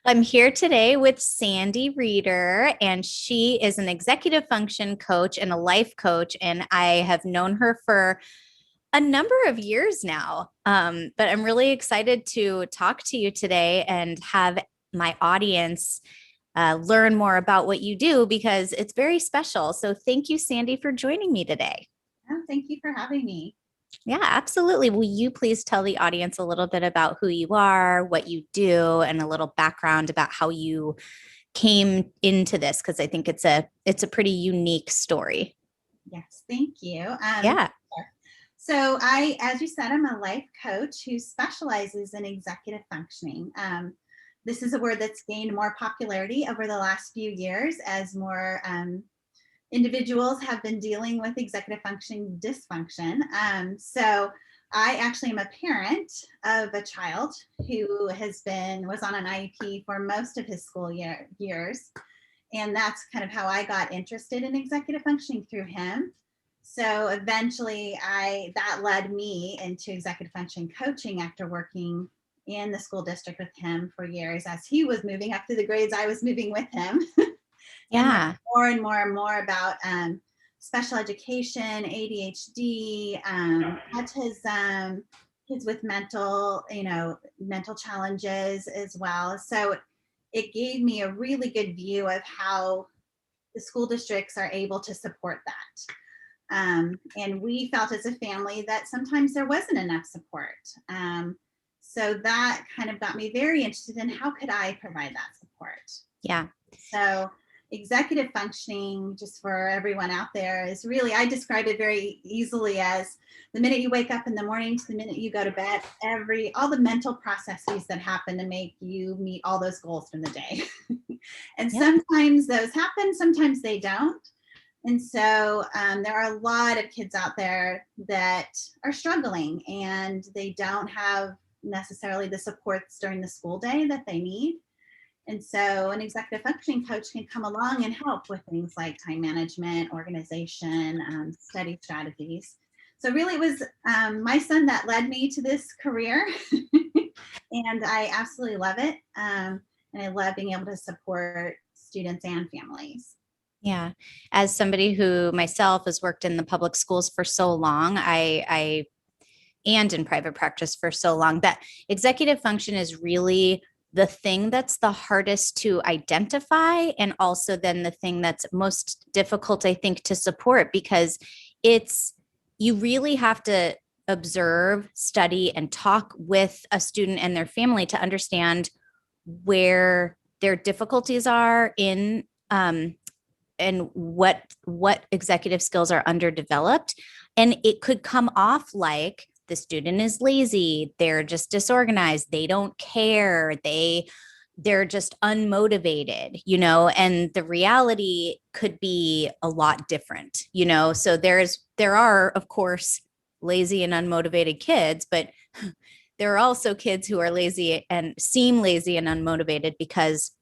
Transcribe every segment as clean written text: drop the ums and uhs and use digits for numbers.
I'm here today with Sandy Reeder, and she is an executive function coach and a life coach. And I have known her for a number of years now. But I'm really excited to talk to you today and have my audience learn more about what you do because it's very special. So thank you, Sandy, for joining me today. Oh, thank you for having me. Yeah, absolutely. Will you please tell the audience a little bit about who you are, what you do, and a little background about how you came into this? Because I think it's a pretty unique story. Yes, thank you. Yeah. Sure. As you said, I'm a life coach who specializes in executive functioning. This is a word that's gained more popularity over the last few years as more individuals have been dealing with executive functioning dysfunction. I actually am a parent of a child who was on an IEP for most of his years. And that's kind of how I got interested in executive functioning through him. So eventually that led me into executive functioning coaching after working in the school district with him for years. As he was moving up through the grades, I was moving with him. And Yeah. more and more and more about special education, ADHD, autism, kids with mental challenges as well. So it gave me a really good view of how the school districts are able to support that. And we felt as a family that sometimes there wasn't enough support. So that kind of got me very interested in how could I provide that support. Yeah. So executive functioning, just for everyone out there, is really, I describe it very easily as the minute you wake up in the morning to the minute you go to bed, all the mental processes that happen to make you meet all those goals for the day. And Yeah. sometimes those happen, sometimes they don't. And so there are a lot of kids out there that are struggling and they don't have necessarily the supports during the school day that they need. And so an executive functioning coach can come along and help with things like time management, organization, study strategies. So really it was my son that led me to this career. And I absolutely love it. And I love being able to support students and families. Yeah. As somebody who myself has worked in the public schools for so long, I and in private practice for so long, that executive function is really the thing that's the hardest to identify, and also then the thing that's most difficult, I think, to support, because it's you really have to observe, study, and talk with a student and their family to understand where their difficulties are in and what executive skills are underdeveloped. And it could come off like the student is lazy, they're just disorganized, they don't care, they're just unmotivated, and the reality could be a lot different, so there are, of course, lazy and unmotivated kids, but there are also kids who are lazy and seem lazy and unmotivated because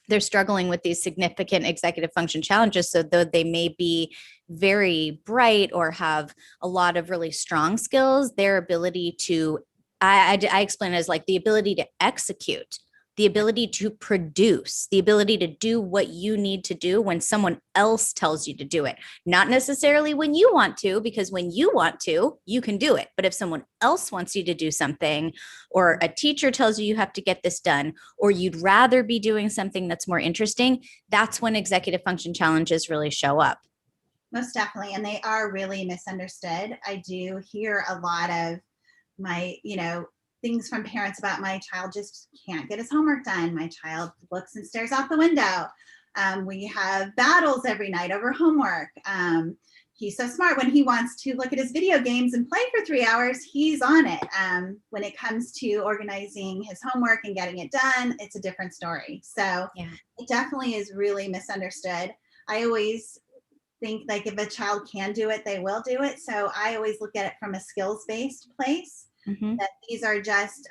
they're struggling with these significant executive function challenges. So though they may be very bright or have a lot of really strong skills, their ability to, I explain it as like the ability to execute, the ability to produce, the ability to do what you need to do when someone else tells you to do it. Not necessarily when you want to, because when you want to, you can do it. But if someone else wants you to do something, or a teacher tells you you have to get this done, or you'd rather be doing something that's more interesting, that's when executive function challenges really show up. Most definitely. And they are really misunderstood. I do hear a lot of things from parents about my child just can't get his homework done. My child looks and stares out the window. We have battles every night over homework. He's so smart. When he wants to look at his video games and play for 3 hours, he's on it. When it comes to organizing his homework and getting it done, it's a different story. So Yeah. it definitely is really misunderstood. I always think like if a child can do it, they will do it. So I always look at it from a skills-based place. Mm-hmm. That these are just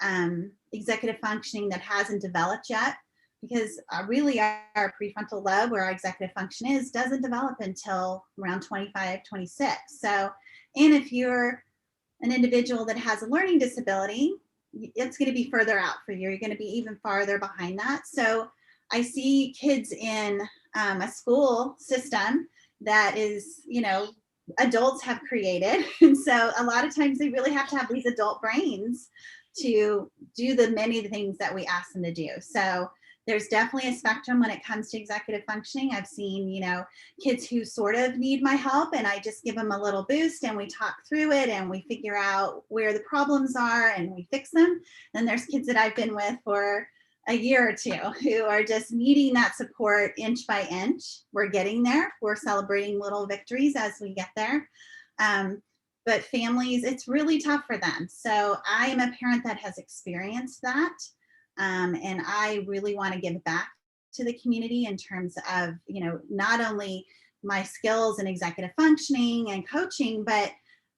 executive functioning that hasn't developed yet, because really our prefrontal lobe, where our executive function is, doesn't develop until around 25, 26. So, and if you're an individual that has a learning disability, it's going to be further out for you. You're going to be even farther behind that. So I see kids in a school system that is, adults have created. And so a lot of times they really have to have these adult brains to do the many things that we ask them to do. So there's definitely a spectrum when it comes to executive functioning. I've seen, kids who sort of need my help, and I just give them a little boost and we talk through it and we figure out where the problems are and we fix them. Then there's kids that I've been with for a year or two who are just needing that support inch by inch. We're getting there. We're celebrating little victories as we get there. But families, it's really tough for them. So I am a parent that has experienced that. And I really want to give back to the community in terms of, not only my skills in executive functioning and coaching, but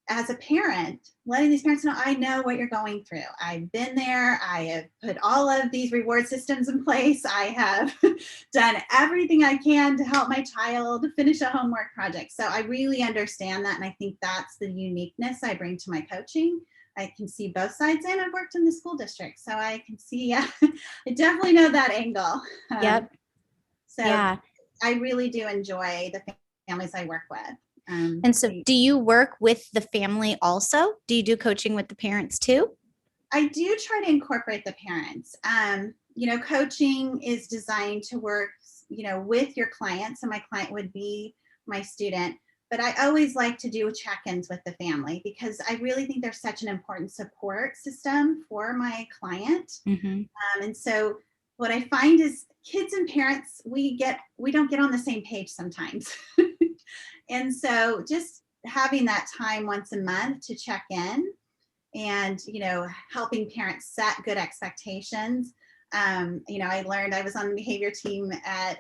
as a parent, letting these parents know, I know what you're going through. I've been there. I have put all of these reward systems in place. I have done everything I can to help my child finish a homework project. So I really understand that. And I think that's the uniqueness I bring to my coaching. I can see both sides, and I've worked in the school district. So I can see, I definitely know that angle. Yep. So yeah. I really do enjoy the families I work with. And so do you work with the family also? Do you do coaching with the parents too? I do try to incorporate the parents. Coaching is designed to work, with your client. So my client would be my student, but I always like to do check-ins with the family because I really think they're such an important support system for my client. Mm-hmm. And so what I find is kids and parents, we don't get on the same page sometimes. And so just having that time once a month to check in and, helping parents set good expectations. I learned, I was on the behavior team at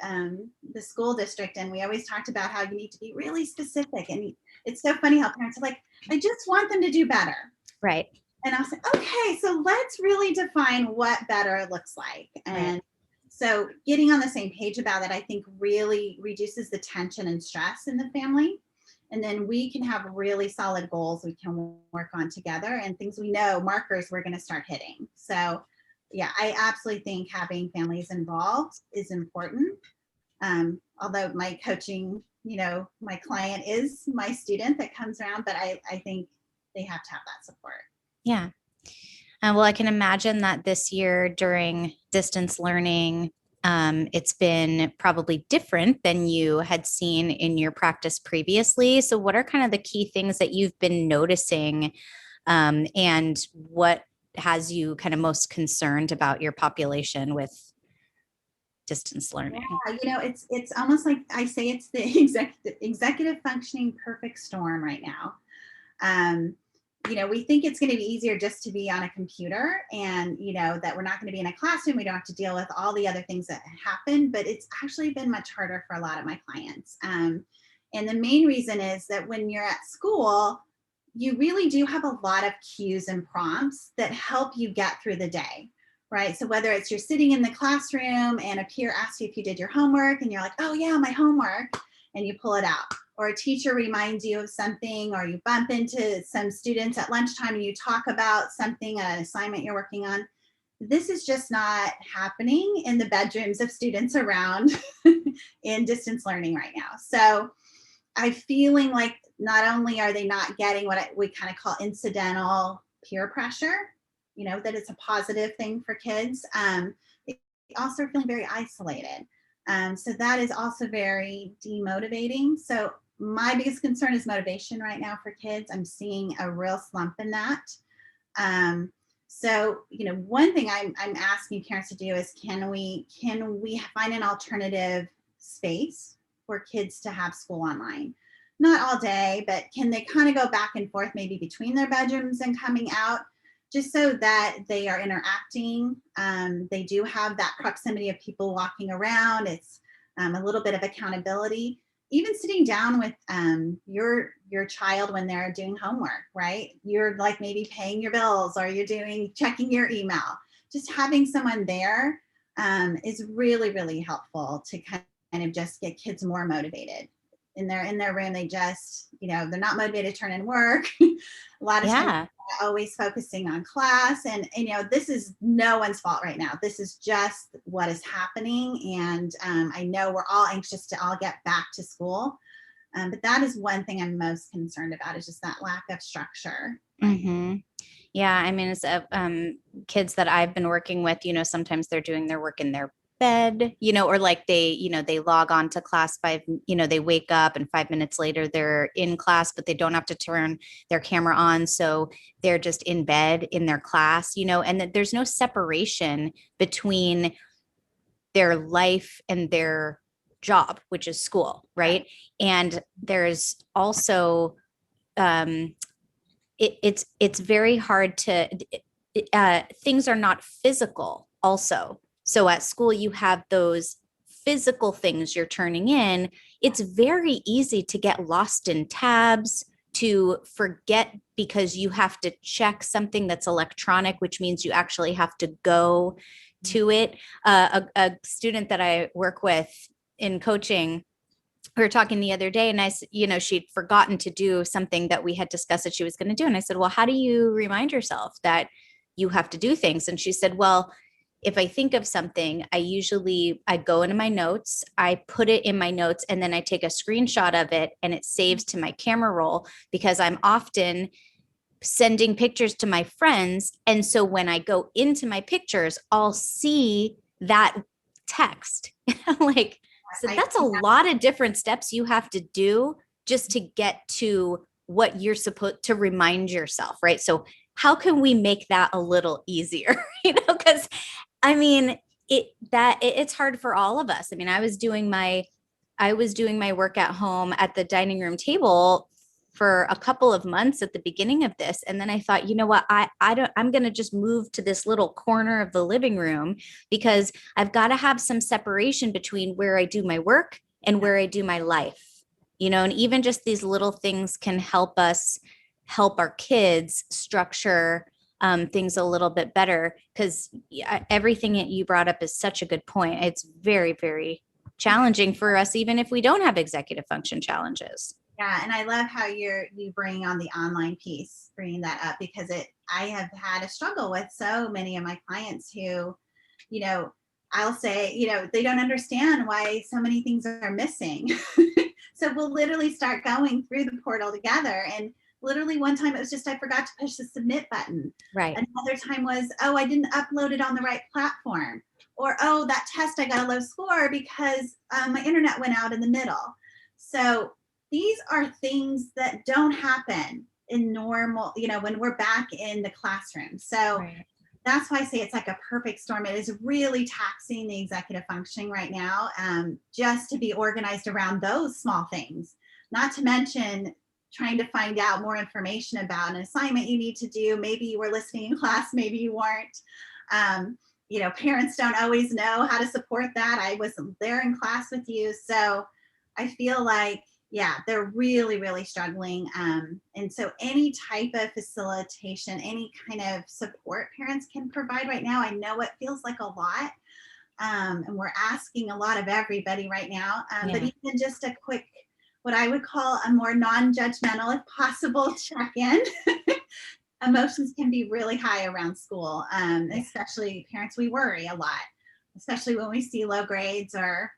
the school district, and we always talked about how you need to be really specific. And it's so funny how parents are like, I just want them to do better. Right. And I'll say, okay, so let's really define what better looks like. And so getting on the same page about it, I think really reduces the tension and stress in the family. And then we can have really solid goals we can work on together and things we know, markers we're going to start hitting. So yeah, I absolutely think having families involved is important. Although my coaching, my client is my student that comes around, but I think they have to have that support. Yeah. Well, I can imagine that this year during distance learning, it's been probably different than you had seen in your practice previously. So what are kind of the key things that you've been noticing, and what has you kind of most concerned about your population with distance learning? Yeah, it's almost like I say it's the executive functioning perfect storm right now. We think it's going to be easier just to be on a computer and, that we're not going to be in a classroom. We don't have to deal with all the other things that happen, but it's actually been much harder for a lot of my clients. And the main reason is that when you're at school, you really do have a lot of cues and prompts that help you get through the day, right? So whether it's you're sitting in the classroom and a peer asks you if you did your homework and you're like, oh yeah, my homework, and you pull it out. Or a teacher reminds you of something, or you bump into some students at lunchtime and you talk about something, an assignment you're working on. This is just not happening in the bedrooms of students around in distance learning right now. So I'm feeling like not only are they not getting what we kind of call incidental peer pressure, that it's a positive thing for kids, they also are feeling very isolated. So that is also very demotivating. So my biggest concern is motivation right now for kids. I'm seeing a real slump in that. So, one thing I'm asking parents to do is can we find an alternative space for kids to have school online? Not all day, but can they kind of go back and forth maybe between their bedrooms and coming out, just so that they are interacting. They do have that proximity of people walking around. It's a little bit of accountability. Even sitting down with your child when they're doing homework, right? You're like maybe paying your bills or you're checking your email. Just having someone there is really, really helpful to kind of just get kids more motivated. they're in their room, they just, they're not motivated to turn in work. A lot of times Yeah. always focusing on class, and this is no one's fault right now. This is just what is happening, and I know we're all anxious to all get back to school, but that is one thing I'm most concerned about, is just that lack of structure. Mm-hmm. Yeah, I mean, it's kids that I've been working with, sometimes they're doing their work in their bed, or like they log on to class they wake up and 5 minutes later they're in class, but they don't have to turn their camera on. So they're just in bed in their class, and that there's no separation between their life and their job, which is school, right? And there's also, it's very hard to things are not physical also. So at school you have those physical things you're turning in. It's very easy to get lost in tabs, to forget because you have to check something that's electronic, which means you actually have to go to it. A student that I work with in coaching, we were talking the other day, and she'd forgotten to do something that we had discussed that she was going to do. And I said, well, how do you remind yourself that you have to do things? And she said, well, if I think of something, I go into my notes, I put it in my notes, and then I take a screenshot of it and it saves to my camera roll, because I'm often sending pictures to my friends. And so when I go into my pictures, I'll see that text. Like, so that's a lot of different steps you have to do just to get to what you're supposed to remind yourself, right? So how can we make that a little easier? Because I mean, it's hard for all of us. I mean, I was doing my work at home at the dining room table for a couple of months at the beginning of this. And then I thought, you know what, I'm going to just move to this little corner of the living room, because I've got to have some separation between where I do my work and where I do my life, and even just these little things can help us help our kids structure things a little bit better. Because everything that you brought up is such a good point. It's very, very challenging for us, even if we don't have executive function challenges. Yeah, and I love how you bring on the online piece, bringing that up, because I have had a struggle with so many of my clients who, I'll say, they don't understand why so many things are missing. So we'll literally start going through the portal together, and literally one time it was just I forgot to push the submit button. Right. Another time was, oh, I didn't upload it on the right platform, or oh, that test I got a low score because my internet went out in the middle. So these are things that don't happen in normal, when we're back in the classroom. So right. That's why I say it's like a perfect storm. It is really taxing the executive functioning right now, just to be organized around those small things, not to mention trying to find out more information about an assignment you need to do. Maybe you were listening in class, maybe you weren't. Parents don't always know how to support that. I wasn't there in class with you. So I feel like, yeah, they're really, really struggling. And so any type of facilitation, any kind of support parents can provide right now, I know it feels like a lot. And we're asking a lot of everybody right now. But even just a quick, what I would call a more non-judgmental, if possible, check-in. Emotions can be really high around school, especially parents. We worry a lot, especially when we see low grades, or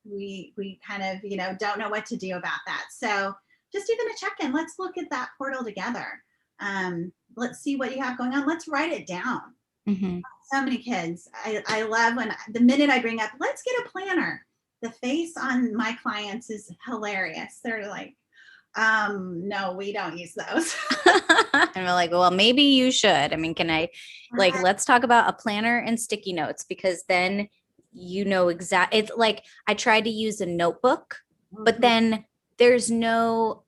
we kind of, don't know what to do about that. So just even a check-in, let's look at that portal together. Let's see what you have going on. Let's write it down. Mm-hmm. So many kids, I love when the minute I bring up, let's get a planner, the face on my clients is hilarious. They're like, no, we don't use those. And we're like, well, maybe you should. I mean, let's talk about a planner and sticky notes, because then exactly. It's like I tried to use a notebook, but then there's no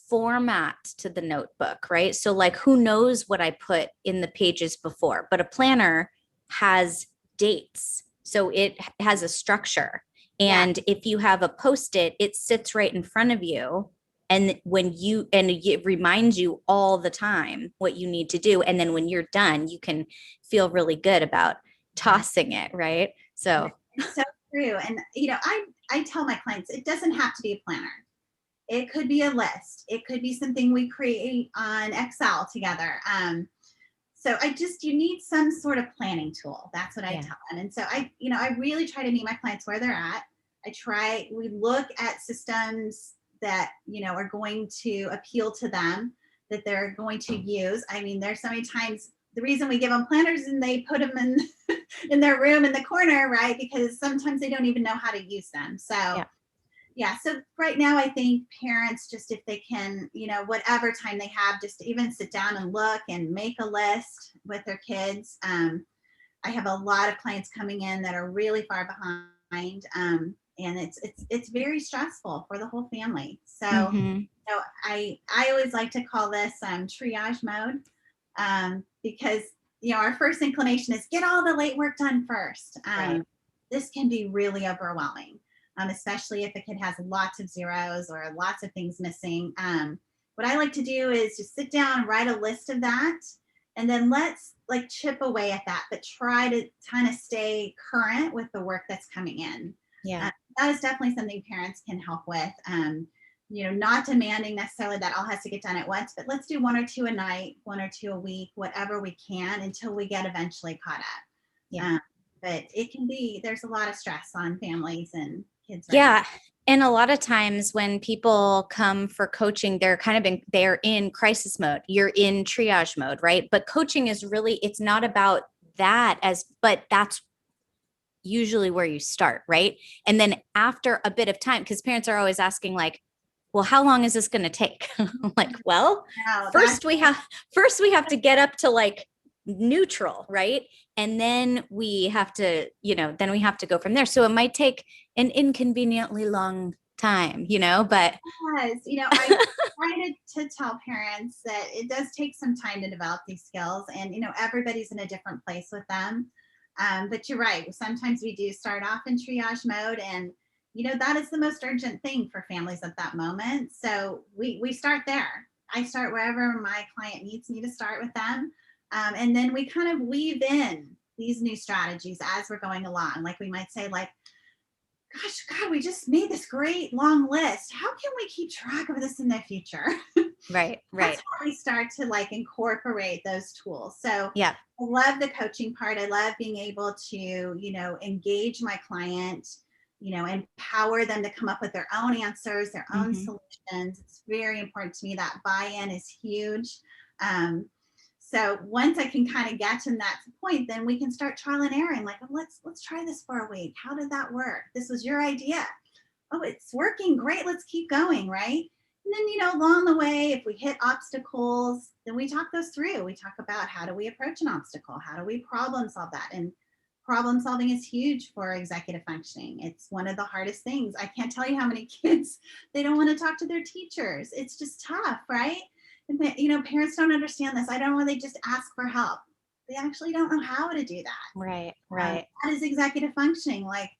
format to the notebook, right? So like, who knows what I put in the pages before, but a planner has dates. So it has a structure. And if you have a Post-it, it sits right in front of you. And it reminds you all the time what you need to do. And then when you're done, you can feel really good about tossing it, right? So it's so true. And I tell my clients, it doesn't have to be a planner. It could be a list. It could be something we create on Excel together. So you need some sort of planning tool. That's what I Yeah. tell them. And so I really try to meet my clients where they're at. We look at systems that, are going to appeal to them, that they're going to use. I mean, there's so many times the reason we give them planners and they put them in, in their room in the corner, right? Because sometimes they don't even know how to use them. So yeah, so right now I think parents, just if they can, whatever time they have, just even sit down and look and make a list with their kids. I have a lot of clients coming in that are really far behind, and it's very stressful for the whole family. So, I always like to call this triage mode, because our first inclination is get all the late work done first. Right. This can be really overwhelming, especially if a kid has lots of zeros or lots of things missing. What I like to do is just sit down and write a list of that, and then let's like chip away at that, but try to kind of stay current with the work that's coming in. Yeah. That is definitely something parents can help with. Not demanding necessarily that all has to get done at once, but let's do 1 or 2 a night, 1 or 2 a week, whatever we can until we get eventually caught up. Yeah. But there's a lot of stress on families and kids right Yeah. And a lot of times when people come for coaching, they're in crisis mode. You're in triage mode, right? But coaching is really, it's not about that but that's usually where you start, right? And then after a bit of time, because parents are always asking like, well, how long is this going to take? I'm like, well, now. first we have to get up to like neutral, right? And then we have to, then we have to go from there. So it might take an inconveniently long time, but Yes, I try to tell parents that it does take some time to develop these skills, and everybody's in a different place with them. But you're right. Sometimes we do start off in triage mode, and that is the most urgent thing for families at that moment. So we start there. I start wherever my client needs me to start with them, and then we kind of weave in these new strategies as we're going along. Like we might say, like, gosh, God, we just made this great long list. How can we keep track of this in the future? Right. That's how we start to like incorporate those tools. So Yeah. I love the coaching part. I love being able to, engage my client, empower them to come up with their own answers, their own solutions. It's very important to me. That buy-in is huge. So once I can kind of get to that point, then we can start trial and erroring. Like, oh, let's try this for a week. How did that work? This was your idea. Oh, it's working. Great. Let's keep going. Right. And then, along the way, if we hit obstacles, then we talk those through. We talk about how do we approach an obstacle? How do we problem solve that? And problem solving is huge for executive functioning. It's one of the hardest things. I can't tell you how many kids, they don't want to talk to their teachers. It's just tough, right? And parents don't understand this. I don't know why they just ask for help. They actually don't know how to do that. Right. That is executive functioning, like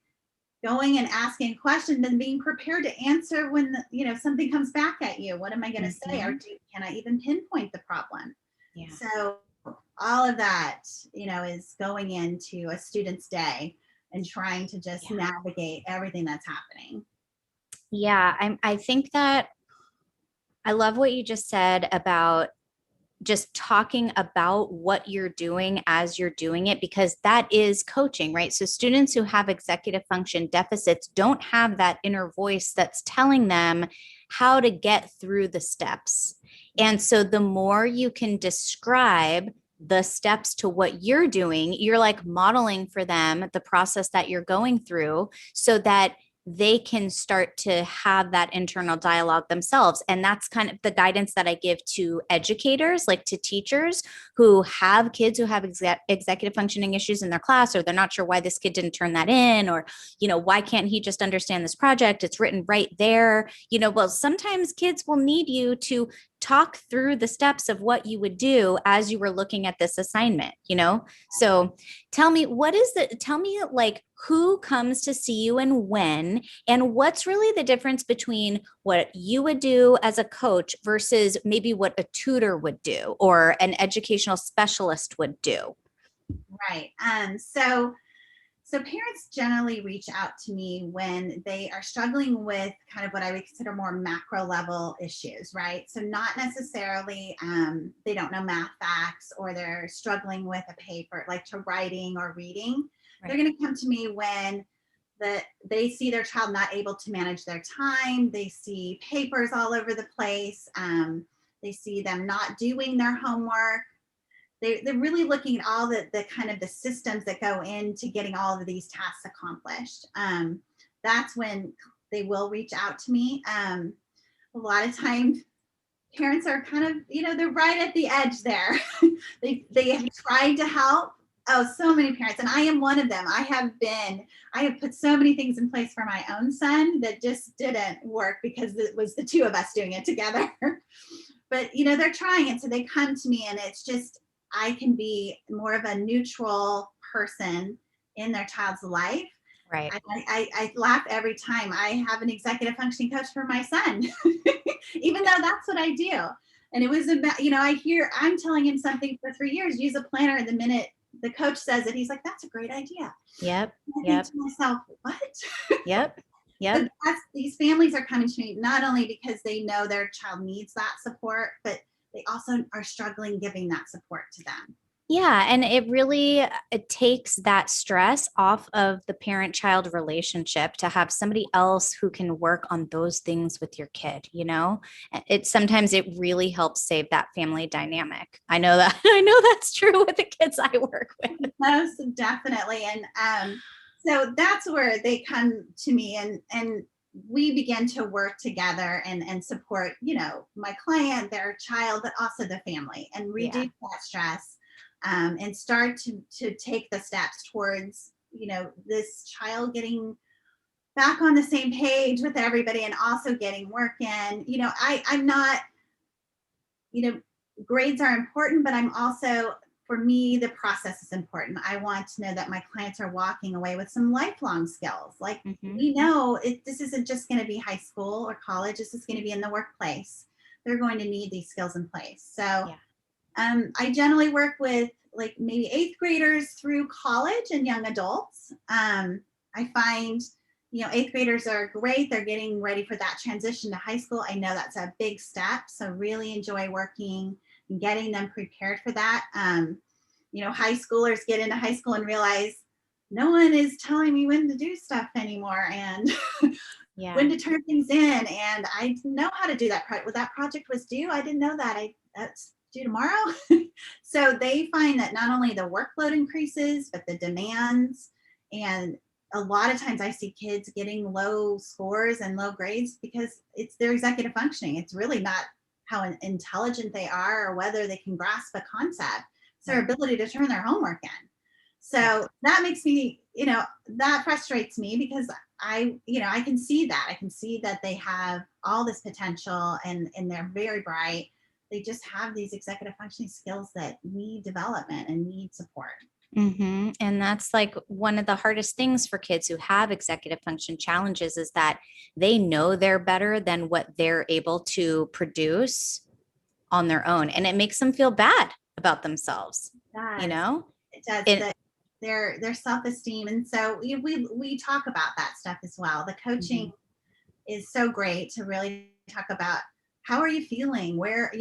going and asking questions and being prepared to answer when something comes back at you. What am I going to say? Or can I even pinpoint the problem? Yeah. So all of that, is going into a student's day and trying to just navigate everything that's happening. Yeah. I think that I love what you just said about just talking about what you're doing as you're doing it, because that is coaching, right? So students who have executive function deficits don't have that inner voice that's telling them how to get through the steps. And so the more you can describe the steps to what you're doing, you're like modeling for them the process that you're going through so that they can start to have that internal dialogue themselves. And that's kind of the guidance that I give to educators, like to teachers who have kids who have executive functioning issues in their class, or they're not sure why this kid didn't turn that in, or, why can't he just understand this project? It's written right there. Well, sometimes kids will need you to talk through the steps of what you would do as you were looking at this assignment, So tell me, like who comes to see you and when, and what's really the difference between what you would do as a coach versus maybe what a tutor would do or an educational specialist would do? Right. So So parents generally reach out to me when they are struggling with kind of what I would consider more macro level issues, right? So not necessarily they don't know math facts or they're struggling with a paper like to writing or reading. Right. They're going to come to me when they see their child not able to manage their time. They see papers all over the place. They see them not doing their homework. They're really looking at all the kind of the systems that go into getting all of these tasks accomplished. That's when they will reach out to me. A lot of times parents are kind of, they're right at the edge there. they have tried to help. Oh, so many parents, and I am one of them. I have put so many things in place for my own son that just didn't work because it was the two of us doing it together. But they're trying it, so they come to me, and it's just I can be more of a neutral person in their child's life. Right. I laugh every time. I have an executive functioning coach for my son, even though that's what I do. And it was about, I'm telling him something for 3 years, use a planner. And the minute the coach says it, he's like, that's a great idea. Yep. I think to myself, what? Yep. Yep. But these families are coming to me not only because they know their child needs that support, but they also are struggling giving that support to them. Yeah, and it takes that stress off of the parent-child relationship to have somebody else who can work on those things with your kid, sometimes it really helps save that family dynamic. I know that I know that's true with the kids I work with. Most definitely. And so that's where they come to me and we begin to work together and support, my client, their child, but also the family and reduce that stress. And start to take the steps towards, this child getting back on the same page with everybody and also getting work in. I'm not, grades are important, but I'm also, for me, the process is important. I want to know that my clients are walking away with some lifelong skills. Like we know this isn't just going to be high school or college. This is going to be in the workplace. They're going to need these skills in place. So I generally work with like maybe 8th graders through college and young adults. I find, 8th graders are great. They're getting ready for that transition to high school. I know that's a big step. So really enjoy working and getting them prepared for that. High schoolers get into high school and realize no one is telling me when to do stuff anymore and when to turn things in. And I didn't know how to do that. When that project was due, I didn't know that. That's due tomorrow. So they find that not only the workload increases, but the demands. And a lot of times I see kids getting low scores and low grades because it's their executive functioning. It's really not how intelligent they are or whether they can grasp a concept. It's their ability to turn their homework in. So that makes me, that frustrates me because I can see that. I can see that they have all this potential and they're very bright. They just have these executive functioning skills that need development and need support. And that's like one of the hardest things for kids who have executive function challenges is that they know they're better than what they're able to produce on their own. And it makes them feel bad about themselves, It does. Their self-esteem. And so we talk about that stuff as well. The coaching is so great to really talk about how are you feeling? What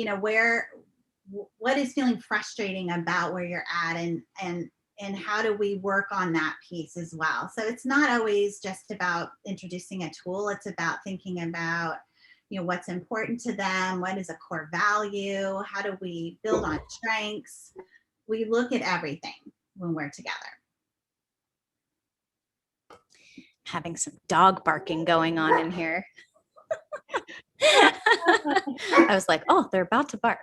is feeling frustrating about where you're at and how do we work on that piece as well? So it's not always just about introducing a tool. It's about thinking about, what's important to them. What is a core value? How do we build on strengths? We look at everything when we're together. Having some dog barking going on in here. I was like, oh, they're about to bark.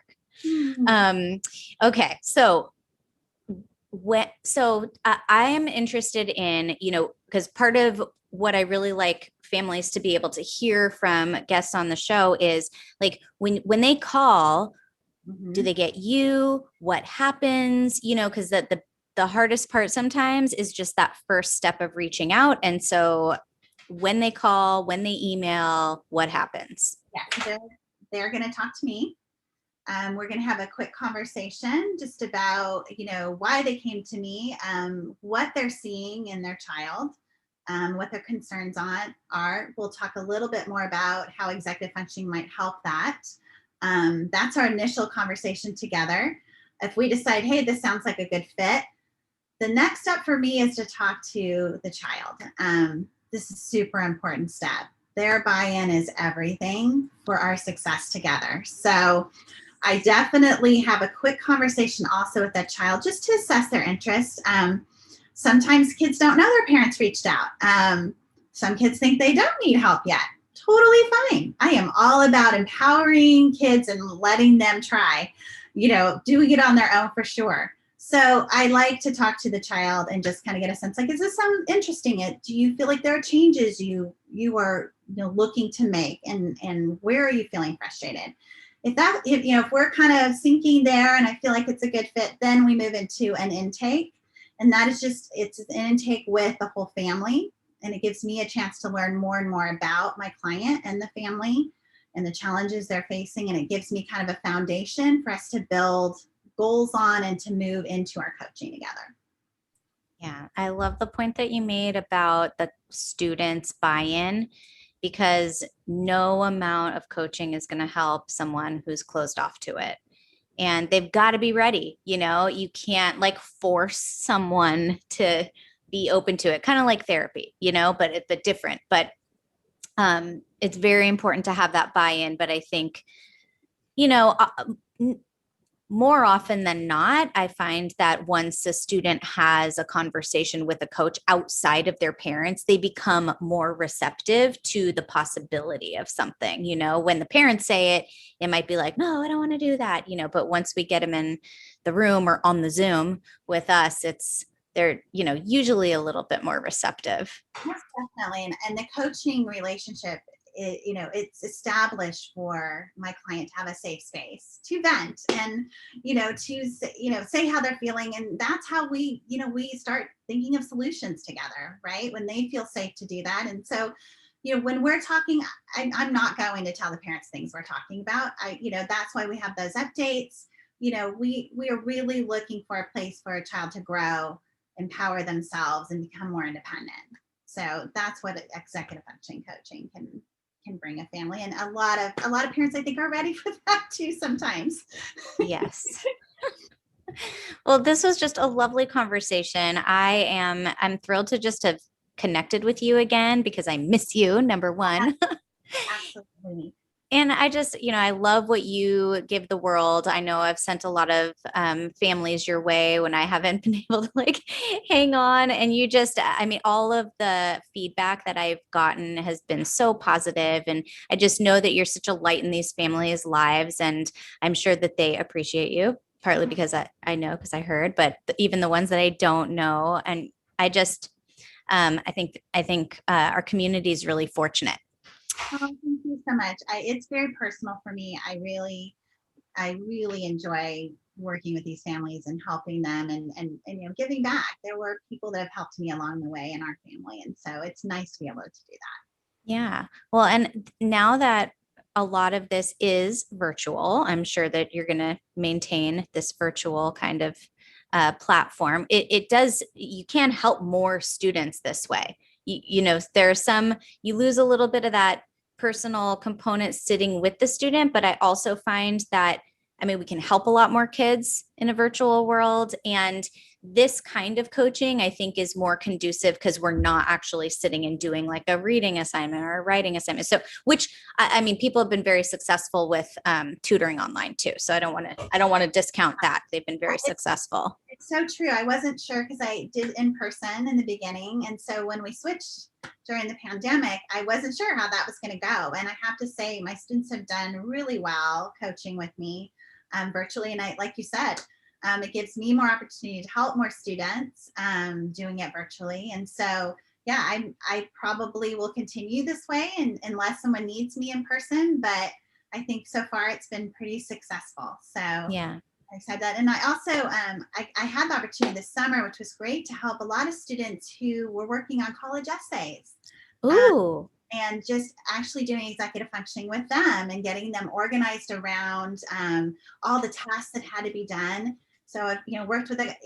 Okay. So I am interested in, because part of what I really like families to be able to hear from guests on the show is like when they call, do they get you? What happens? Because the hardest part sometimes is just that first step of reaching out. And so when they call, when they email, what happens? Yeah, they're going to talk to me. We're going to have a quick conversation just about, why they came to me, what they're seeing in their child, what their concerns are. We'll talk a little bit more about how executive functioning might help that. That's our initial conversation together. If we decide, hey, this sounds like a good fit, the next step for me is to talk to the child. This is a super important step. Their buy-in is everything for our success together. So I definitely have a quick conversation also with that child just to assess their interest. Sometimes kids don't know their parents reached out. Some kids think they don't need help yet. Totally fine. I am all about empowering kids and letting them try, doing it on their own for sure. So I like to talk to the child and just kind of get a sense, like, is this sound interesting? Do you feel like there are changes you are looking to make, and where are you feeling frustrated? If we're kind of sinking there and I feel like it's a good fit, then we move into an intake. And that is it's an intake with the whole family. And it gives me a chance to learn more and more about my client and the family and the challenges they're facing. And it gives me kind of a foundation for us to build goals on and to move into our coaching together. Yeah, I love the point that you made about the students' buy-in, because no amount of coaching is going to help someone who's closed off to it. And they've got to be ready. You can't like force someone to be open to it, kind of like therapy, but different. But it's very important to have that buy-in. But I think, you know, more often than not, I find that once a student has a conversation with a coach outside of their parents, they become more receptive to the possibility of something. When the parents say it, it might be like, no, I don't want to do that, but once we get them in the room or on the Zoom with us, they're, usually a little bit more receptive. Yes, definitely. And the coaching relationship, it's established for my client to have a safe space to vent and, to, say how they're feeling. And that's how we start thinking of solutions together, right? When they feel safe to do that. And so, when we're talking, I'm not going to tell the parents things we're talking about. That's why we have those updates. We are really looking for a place for a child to grow, empower themselves, and become more independent. So that's what executive functioning coaching can bring a family, and a lot of parents I think are ready for that too sometimes. Yes. Well, this was just a lovely conversation. I'm thrilled to just have connected with you again, because I miss you, number one. Absolutely. And I just, I love what you give the world. I know I've sent a lot of families your way when I haven't been able to like hang on. And all of the feedback that I've gotten has been so positive. And I just know that you're such a light in these families' lives. And I'm sure that they appreciate you, partly because I know, because I heard, but even the ones that I don't know. And I just, I think our community is really fortunate. Oh, thank you so much. It's very personal for me. I really enjoy working with these families and helping them and giving back. There were people that have helped me along the way in our family, and so it's nice to be able to do that. Yeah. Well, and now that a lot of this is virtual, I'm sure that you're going to maintain this virtual kind of platform. It does, you can help more students this way. There are some, you lose a little bit of that personal component sitting with the student, but I also find that, we can help a lot more kids in a virtual world. And this kind of coaching, I think, is more conducive because we're not actually sitting and doing like a reading assignment or a writing assignment. So, which people have been very successful with tutoring online too. So I don't want to discount that. They've been very successful. It's so true. I wasn't sure because I did in person in the beginning, and so when we switched during the pandemic, I wasn't sure how that was going to go. And I have to say, my students have done really well coaching with me virtually. And like you said, it gives me more opportunity to help more students doing it virtually. And so, yeah, I probably will continue this way unless someone needs me in person. But I think so far it's been pretty successful. So Yeah. I said that. And I also, I had the opportunity this summer, which was great, to help a lot of students who were working on college essays. Ooh. and just actually doing executive functioning with them and getting them organized around all the tasks that had to be done. So I've worked with a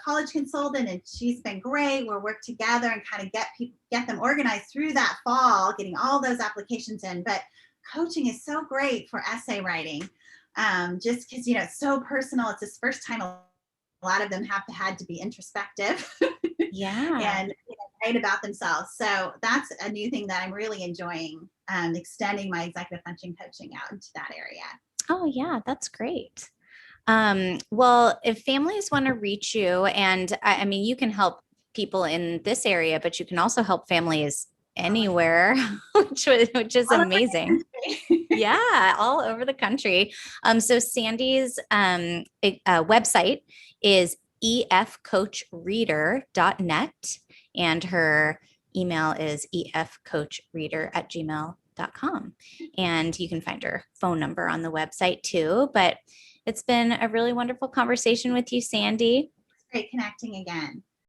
college consultant, and she's been great. We'll work together and kind of get them organized through that fall, getting all those applications in. But coaching is so great for essay writing, just because it's so personal. It's this first time a lot of them had to be introspective. Yeah. And write about themselves. So that's a new thing that I'm really enjoying, extending my executive functioning coaching out into that area. Oh, yeah, that's great. Well, if families want to reach you, and I mean, you can help people in this area, but you can also help families anywhere, which is All over the amazing. country. Yeah, all over the country. So Sandy's website is efcoachreader.net, and her email is efcoachreader@gmail.com. And you can find her phone number on the website too. But it's been a really wonderful conversation with you, Sandy. Great connecting again.